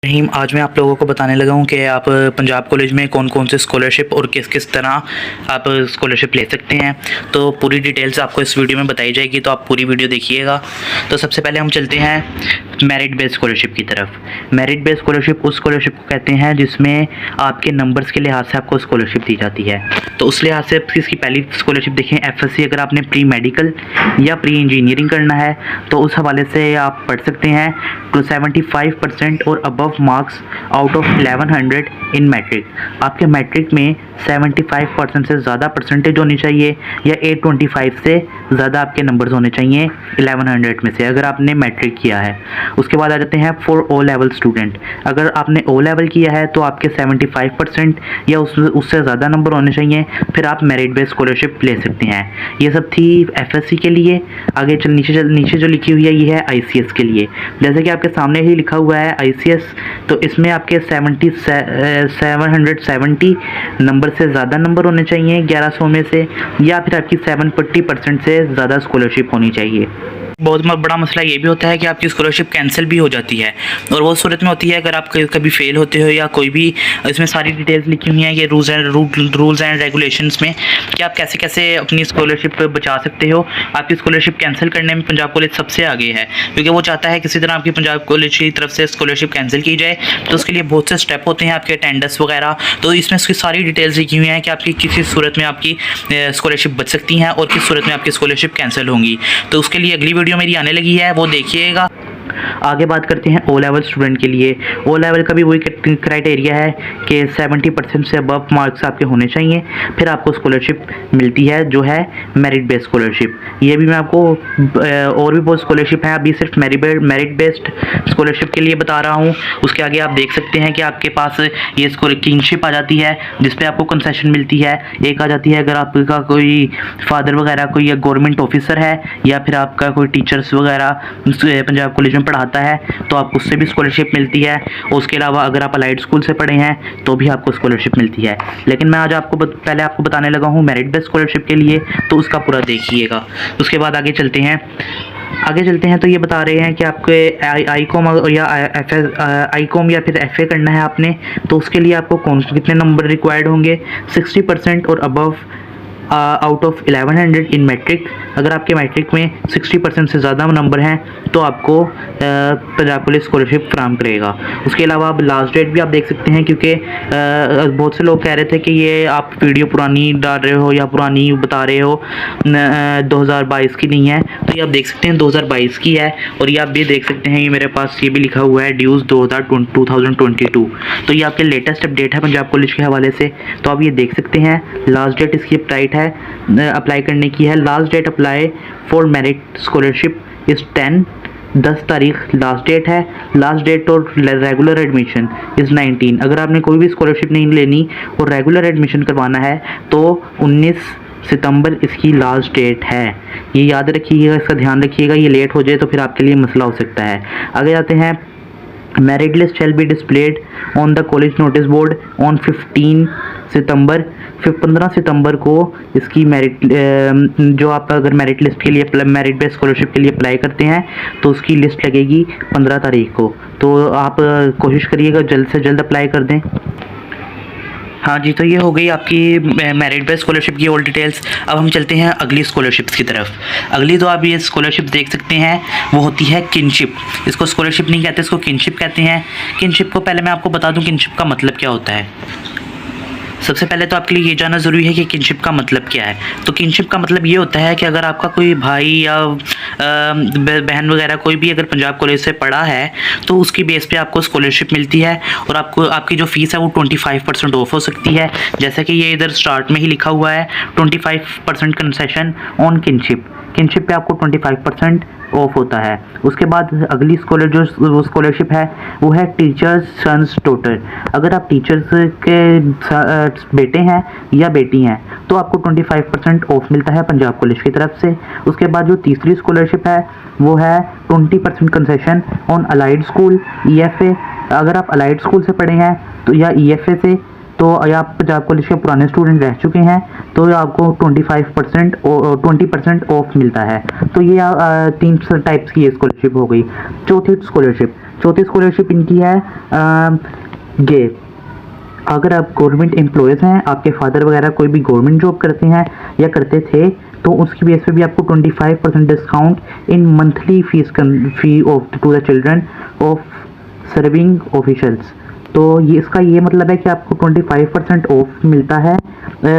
रहीम, आज मैं आप लोगों को बताने लगा हूँ कि आप पंजाब कॉलेज में कौन कौन से स्कॉलरशिप और किस किस तरह आप स्कॉलरशिप ले सकते हैं। तो पूरी डिटेल्स आपको इस वीडियो में बताई जाएगी, तो आप पूरी वीडियो देखिएगा। तो सबसे पहले हम चलते हैं मेरिट बेस्ड स्कॉलरशिप की तरफ। मेरिट बेस्ड स्कॉलरशिप उस स्कॉलरशिप को कहते हैं जिसमें आपके नंबर्स के लिहाज से आपको स्कॉलरशिप दी जाती है। तो उस लिहाज से इसकी पहली स्कॉलरशिप देखें, FSC। अगर आपने प्री मेडिकल या प्री इंजीनियरिंग करना है तो उस हवाले से आप पढ़ सकते हैं टू 75% और above marks out of 1100 in matric. आपके मैट्रिक में 75% से ज़्यादा परसेंटेज होनी चाहिए या 825 से ज़्यादा आपके नंबर्स होने चाहिए 1100 में से, अगर आपने मैट्रिक किया है। उसके बाद आ जाते हैं फॉर ओ लेवल स्टूडेंट। अगर आपने ओ लेवल किया है तो आपके 75% या उससे ज़्यादा नंबर होने चाहिए, फिर आप मेरिट बेस्ड स्कॉलरशिप ले सकते हैं। ये सब थी FSC के लिए। आगे नीचे जो लिखी हुई है ये है ICS के लिए। जैसे कि आपके सामने ही लिखा हुआ है ICS, तो इसमें आपके 770 नंबर से ज़्यादा नंबर होने चाहिए 1100 में से, या फिर आपकी 740% से ज़्यादा स्कॉलरशिप होनी चाहिए। बहुत बड़ा मसला ये भी होता है कि आपकी स्कॉलरशिप कैंसिल भी हो जाती है, और वो सूरत में होती है अगर आप कभी फेल होते हो या कोई भी। इसमें सारी डिटेल्स लिखी हुई हैं ये रूल्स एंड रेगुलेशंस में कि आप कैसे कैसे अपनी स्कॉलरशिप बचा सकते हो। आपकी स्कॉलरशिप कैंसिल करने में पंजाब कॉलेज सबसे आगे है, क्योंकि वो चाहता है किसी तरह आपकी पंजाब कॉलेज की तरफ से स्कॉलरशिप कैंसिल की जाए। तो उसके लिए बहुत से स्टेप होते हैं, आपके अटेंडेंस वगैरह। तो इसमें उसकी सारी डिटेल्स लिखी हुई हैं कि आपकी किसी सूरत में आपकी स्कॉलरशिप बच सकती हैं और किस सूरत में आपकी स्कॉलरशिप कैंसिल होंगी। तो उसके लिए अगली वीडियो मेरी आने लगी है, वो देखिएगा। आगे बात करते हैं ओ लेवल स्टूडेंट के लिए। ओ लेवल का भी वही क्राइटेरिया है कि 70% से अबव मार्क्स आपके होने चाहिए, फिर आपको स्कॉलरशिप मिलती है जो है मेरिट बेस्ड स्कॉलरशिप। ये भी मैं आपको और भी बहुत स्कॉलरशिप है, अभी सिर्फ मेरिट बेस्ड स्कॉलरशिप के लिए बता रहा हूँ। उसके आगे आप देख सकते हैं कि आपके पास ये किंगशिप आ जाती है जिसपे आपको कंसेशन मिलती है। एक आ जाती है अगर आपका कोई फादर वगैरह कोई गवर्नमेंट ऑफिसर है, या फिर आपका कोई टीचर्स वगैरह पंजाब कॉलेज में पढ़ाता है तो आपको उससे भी स्कॉलरशिप मिलती है। उसके अलावा अगर आप अलाइड स्कूल से पढ़े हैं तो भी आपको स्कॉलरशिप मिलती है। लेकिन मैं आज पहले आपको बताने लगा हूँ मेरिट बेस्ड स्कॉलरशिप के लिए, तो उसका पूरा देखिएगा। उसके बाद आगे चलते हैं तो ये बता रहे हैं कि आपके आईकॉम या फिर FA करना है आपने, तो उसके लिए आपको कितने नंबर रिक्वायर्ड होंगे। 60% और above out of 1100 in matric. अगर आपके मैट्रिक में 60% से ज़्यादा नंबर हैं तो आपको पंजाब कॉलेज स्कॉलरशिप फ्राहम करेगा। उसके अलावा आप लास्ट डेट भी आप देख सकते हैं, क्योंकि बहुत से लोग कह रहे थे कि ये आप वीडियो पुरानी डाल रहे हो या पुरानी बता रहे हो, 2022 की नहीं है। तो ये आप देख सकते हैं 2022 की है, और ये आप भी देख सकते हैं ये मेरे पास ये भी लिखा हुआ है ड्यूज़ 2022। तो ये आपके लेटेस्ट अपडेट है पंजाब कॉलेज के हवाले से, तो आप ये देख सकते हैं। लास्ट डेट इसकी अप्लाई करने की है। Last date apply for merit scholarship is 10 तारीख लास्ट डेट है। लास्ट डेट और रेगुलर एडमिशन इज़ 19। अगर आपने कोई भी स्कॉलरशिप नहीं लेनी और रेगुलर एडमिशन करवाना है तो 19 सितंबर इसकी लास्ट डेट है। ये याद रखिएगा, इसका ध्यान रखिएगा, ये लेट हो जाए तो फिर आपके लिए मसला हो सकता है। आगे जाते हैं। Merit list shall be displayed on the college notice board on 15 सितंबर। फिर 15 सितंबर को इसकी जो आप अगर मेरिट लिस्ट के लिए मेरिट बेस्ड स्कॉलरशिप के लिए अप्लाई करते हैं तो उसकी लिस्ट लगेगी 15 तारीख को। तो आप कोशिश करिएगा जल्द से जल्द अप्लाई कर दें। हाँ जी, तो ये हो गई आपकी मेरिट बेस्ड स्कॉलरशिप की ऑल डिटेल्स। अब हम चलते हैं अगली स्कॉलरशिप्स की तरफ। अगली तो आप ये स्कॉलरशिप देख सकते हैं, वो होती है किनशिप। इसको स्कॉलरशिप नहीं कहते, इसको किनशिप कहते हैं। किनशिप को पहले मैं आपको बता दूं किनशिप का मतलब क्या होता है। सबसे पहले तो आपके लिए ये जानना ज़रूरी है कि किनशिप का मतलब क्या है। तो किनशिप का मतलब ये होता है कि अगर आपका कोई भाई या बहन वगैरह कोई भी अगर पंजाब कॉलेज से पढ़ा है तो उसकी बेस पे आपको स्कॉलरशिप मिलती है, और आपको आपकी जो फ़ीस है वो 25% ऑफ हो सकती है। जैसे कि ये इधर स्टार्ट में ही लिखा हुआ है 25% कंसेशन ऑन किनशिप। किनशिप पे आपको 25% ऑफ होता है। उसके बाद अगली स्कॉलरशिप है वो है टीचर्स सन्स डॉटर। अगर आप टीचर्स के बेटे हैं या बेटी हैं तो आपको 25% ऑफ मिलता है पंजाब कॉलेज की तरफ से। उसके बाद जो तीसरी स्कॉलरशिप है वो है 20% concession on allied school EFA। अगर आप अलाइड स्कूल से पढ़े हैं तो या EFA से तो या आप पंजाब कॉलेज के पुराने स्टूडेंट रह चुके हैं तो आपको 25% और 20% ऑफ मिलता है। तो ये 3 टाइप्स की स्कॉलरशिप हो गई। चौथी स्कॉलरशिप इनकी है ये, अगर आप गवर्नमेंट एम्प्लॉयज़ हैं, आपके फादर वगैरह कोई भी गवर्नमेंट जॉब करते हैं या करते थे, तो उसकी बेस पे भी आपको 25% discount in monthly fee of to the children of serving officials. तो ये इसका ये मतलब है कि आपको 25% ऑफ मिलता है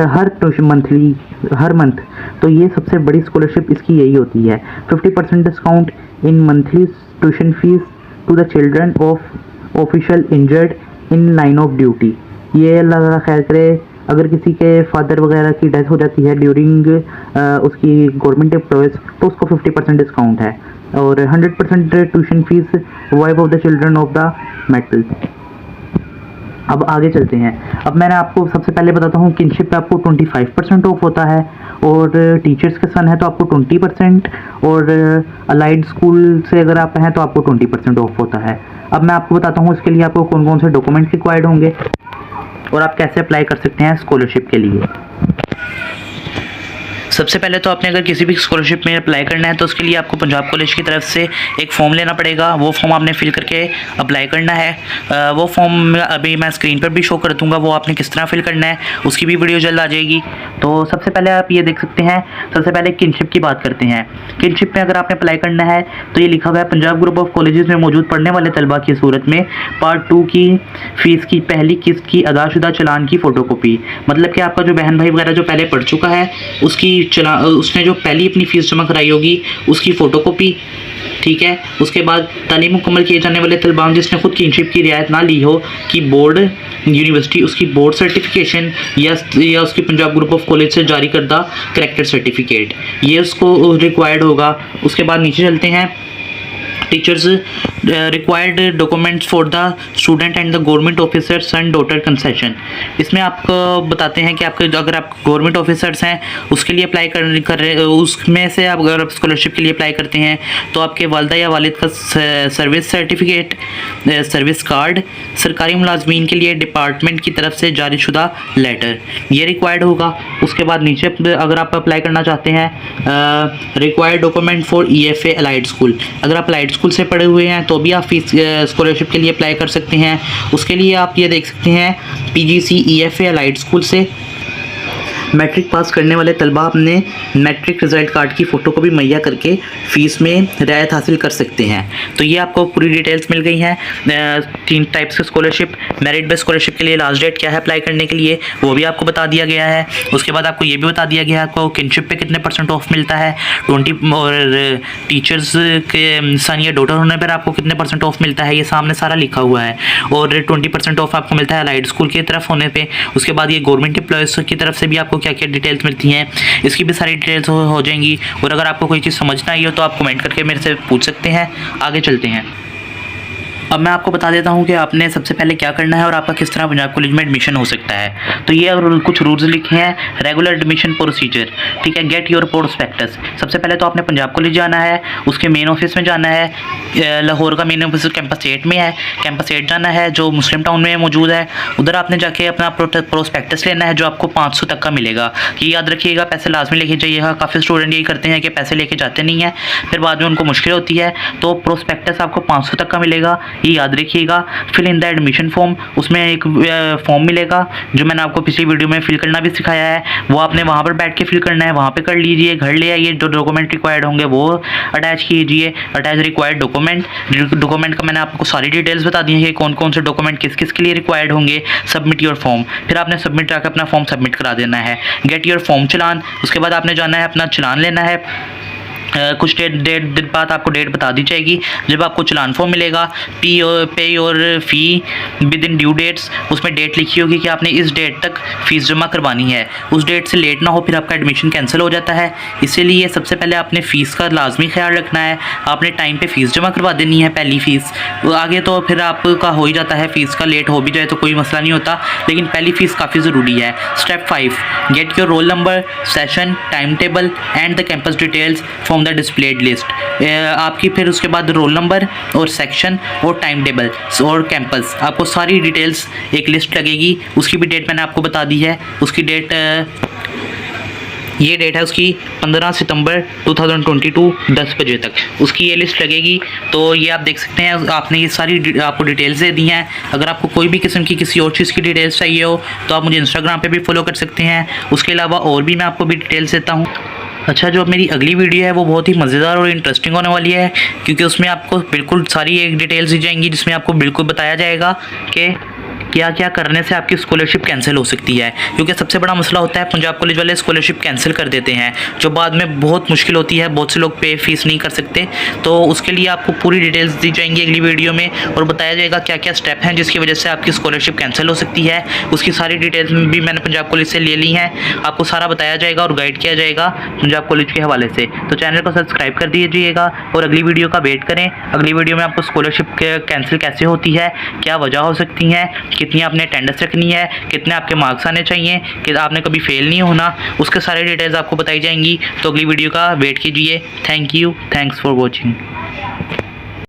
हर मंथ। तो ये सबसे बड़ी स्कॉलरशिप इसकी यही होती है। 50% discount in monthly tuition fees to the children of official injured in line of duty. ये अल्लाह ताला खैर करे, अगर किसी के फादर वगैरह की डेथ हो जाती है ड्यूरिंग उसकी गवर्नमेंट एम्प्लॉयज़, तो उसको 50% डिस्काउंट है। और 100% tuition fees wife of the children of the metal. अब आगे चलते हैं। अब मैंने आपको सबसे पहले बताता हूँ, किनशिप पे आपको 25% ऑफ होता है, और टीचर्स के सन है तो आपको 20%, और अलाइड स्कूल से अगर आप हैं तो आपको 20% ऑफ होता है। अब मैं आपको बताता हूँ इसके लिए आपको कौन कौन से डॉक्यूमेंट रिक्वायर्ड होंगे और आप कैसे अप्लाई कर सकते हैं स्कॉलरशिप के लिए। सबसे पहले तो आपने अगर किसी भी स्कॉलरशिप में अप्लाई करना है तो उसके लिए आपको पंजाब कॉलेज की तरफ से एक फ़ॉर्म लेना पड़ेगा। वो फॉर्म आपने फिल करके अप्लाई करना है। वो फॉर्म अभी मैं स्क्रीन पर भी शो कर दूंगा, वो आपने किस तरह फिल करना है उसकी भी वीडियो जल्द आ जाएगी। तो सबसे पहले आप ये देख सकते हैं, सबसे पहले किनशिप की बात करते हैं। किनशिप में अगर आपने अप्लाई करना है तो ये लिखा हुआ है, पंजाब ग्रुप ऑफ कॉलेजेस में मौजूद पढ़ने वाले तलबा की सूरत में पार्ट 2 की फ़ीस की पहली किस्त की अदाशुदा चलान की फ़ोटोकॉपी। मतलब कि आपका जो बहन भाई वगैरह जो पहले पढ़ चुका है उसने जो पहली अपनी फ़ीस जमा कराई होगी उसकी फ़ोटोकॉपी, ठीक है। उसके बाद तालीम मुकम्मल किए जाने वाले तलबाम जिसने खुद किनशिप की रियायत ना ली हो कि बोर्ड यूनिवर्सिटी उसकी बोर्ड सर्टिफिकेशन या उसकी पंजाब ग्रुप ऑफ कॉलेज से जारी करदा करेक्टर सर्टिफिकेट, ये उसको रिक्वायर्ड होगा। उसके बाद नीचे चलते हैं, teachers required documents for the student and the government officer son daughter concession. इसमें आपको बताते हैं कि आपके अगर आप गवर्नमेंट ऑफिसर्स हैं उसके लिए अप्लाई कर रहे, उसमें से आप अगर स्कॉलरशिप के लिए अप्लाई करते हैं तो आपके वालदा या वालिद का सर्विस सर्टिफिकेट, सर्विस कार्ड, सरकारी मुलाजमीन के लिए डिपार्टमेंट की तरफ से जारीशुदा लेटर, ये रिक्वायर्ड होगा। उसके बाद नीचे अगर आप अप्लाई करना चाहते हैं, required document for EFA allied school, अगर आप अलाइड स्कूल से पढ़े हुए हैं तो भी आप फीस स्कॉलरशिप के लिए अप्लाई कर सकते हैं। उसके लिए आप ये देख सकते हैं, PGC EFA अलाइड स्कूल से मैट्रिक पास करने वाले तलबा अपने मैट्रिक रिज़ल्ट कार्ड की फ़ोटोकॉपी मुहैया करके फ़ीस में रियायत हासिल कर सकते हैं। तो ये आपको पूरी डिटेल्स मिल गई हैं। 3 टाइप्स की स्कॉलरशिप। मेरिट बेस्ड स्कॉलरशिप के लिए लास्ट डेट क्या है अप्लाई करने के लिए वो भी आपको बता दिया गया है। उसके बाद आपको ये भी बता दिया गया है आपको किनशिप पे कितने % ऑफ मिलता है, 20, और टीचर्स के सन या डॉटर होने पर आपको कितने % ऑफ मिलता है, ये सामने सारा लिखा हुआ है। और 20% ऑफ आपको मिलता है अलाइड स्कूल की तरफ होने पर। उसके बाद ये गवर्नमेंट एम्प्लॉयज़ की तरफ से भी आपको क्या क्या डिटेल्स मिलती हैं, इसकी भी सारी डिटेल्स हो जाएंगी। और अगर आपको कोई चीज़ समझ ना आई हो तो आप कमेंट करके मेरे से पूछ सकते हैं। आगे चलते हैं। अब मैं आपको बता देता हूँ कि आपने सबसे पहले क्या करना है और आपका किस तरह पंजाब कॉलेज में एडमिशन हो सकता है। तो ये कुछ रूल्स लिखे हैं, रेगुलर एडमिशन प्रोसीजर, ठीक है। Get your prospectus. सबसे पहले तो आपने पंजाब कॉलेज जाना है, उसके मेन ऑफिस में जाना है। लाहौर का मेन ऑफिस कैंपस 8 में है, कैंपस 8 जाना है जो मुस्लिम टाउन में मौजूद है। उधर आपने जाके अपना प्रोस्पेक्टस लेना है जो आपको 500 तक का मिलेगा। ये याद रखिएगा, पैसे लाजमी लेके जाइएगा। काफ़ी स्टूडेंट यही करते हैं कि पैसे लेके जाते नहीं हैं, फिर बाद में उनको मुश्किल होती है। तो प्रोस्पेक्टस आपको 500 तक का मिलेगा, ये याद रखिएगा। Fill in the admission form, उसमें एक फॉर्म मिलेगा जो मैंने आपको पिछली वीडियो में फिल करना भी सिखाया है, वो आपने वहाँ पर बैठ के फिल करना है, वहाँ पे कर लीजिए। घर ले आइए, जो डॉक्यूमेंट रिक्वायर्ड होंगे वो अटैच कीजिए। अटैच रिक्वायर्ड डॉक्यूमेंट का मैंने आपको सारी डिटेल्स बता दी है कि कौन कौन से डॉक्यूमेंट किस किस के लिए रिक्वायर्ड होंगे। सबमिट योर फॉर्म, फिर आपने सबमिट जाकर अपना फॉर्म सबमिट करा देना है। गेट योर फॉर्म चलान, उसके बाद आपने जाना है अपना चलान लेना है। कुछ डेट बाद आपको डेट बता दी जाएगी जब आपको चलान फॉर्म मिलेगा। Pay your fee within due dates, उसमें डेट लिखी होगी कि आपने इस डेट तक फ़ीस जमा करवानी है। उस डेट से लेट ना हो, फिर आपका एडमिशन कैंसिल हो जाता है। इसीलिए सबसे पहले आपने फ़ीस का लाजमी ख्याल रखना है। आपने टाइम पे फ़ीस जमा करवा देनी है, पहली फ़ीस। आगे तो फिर आपका हो ही जाता है, फ़ीस का लेट हो भी जाए तो कोई मसला नहीं होता, लेकिन पहली फ़ीस काफ़ी ज़रूरी है। Step 5, get your roll number, session, time table and the campus details from on the displayed list. आपकी फिर उसके बाद रोल नंबर और सेक्शन और टाइम टेबल और कैंपस, आपको सारी डिटेल्स एक लिस्ट लगेगी। उसकी भी डेट मैंने आपको बता दी है। उसकी डेट ये डेट है उसकी 15 सितंबर 2022 10 बजे तक उसकी ये लिस्ट लगेगी। तो ये आप देख सकते हैं, आपने ये सारी आपको डिटेल्स दे दी हैं। अगर आपको कोई भी किस्म की किसी और चीज़ की डिटेल्स चाहिए हो तो आप मुझे इंस्टाग्राम पे भी फॉलो कर सकते हैं। उसके अलावा और भी मैं आपको भी डिटेल्स देता हूँ। अच्छा, जो मेरी अगली वीडियो है वो बहुत ही मज़ेदार और इंटरेस्टिंग होने वाली है, क्योंकि उसमें आपको बिल्कुल सारी एक डिटेल्स दी जाएंगी, जिसमें आपको बिल्कुल बताया जाएगा कि क्या क्या करने से आपकी स्कॉलरशिप कैंसिल हो सकती है। क्योंकि सबसे बड़ा मसला होता है पंजाब कॉलेज वाले स्कॉलरशिप कैंसिल कर देते हैं, जो बाद में बहुत मुश्किल होती है। बहुत से लोग पे फीस नहीं कर सकते। तो उसके लिए आपको पूरी डिटेल्स दी जाएंगी अगली वीडियो में, और बताया जाएगा क्या क्या स्टेप हैं जिसकी वजह से आपकी स्कॉलरशिप कैंसिल हो सकती है। उसकी सारी डिटेल्स भी मैंने पंजाब कॉलेज से ले ली हैं। आपको सारा बताया जाएगा और गाइड किया जाएगा पंजाब कॉलेज के हवाले से। तो चैनल को सब्सक्राइब कर दीजिएगा और अगली वीडियो का वेट करें। अगली वीडियो में आपको स्कॉलरशिप कैंसिल कैसे होती है, क्या वजह हो सकती है, कितनी आपने अटेंडेंस रखनी है, कितने आपके मार्क्स आने चाहिए, कि आपने कभी फेल नहीं होना, उसके सारे डिटेल्स आपको बताई जाएंगी। तो अगली वीडियो का वेट कीजिए। Thank you, thanks for watching.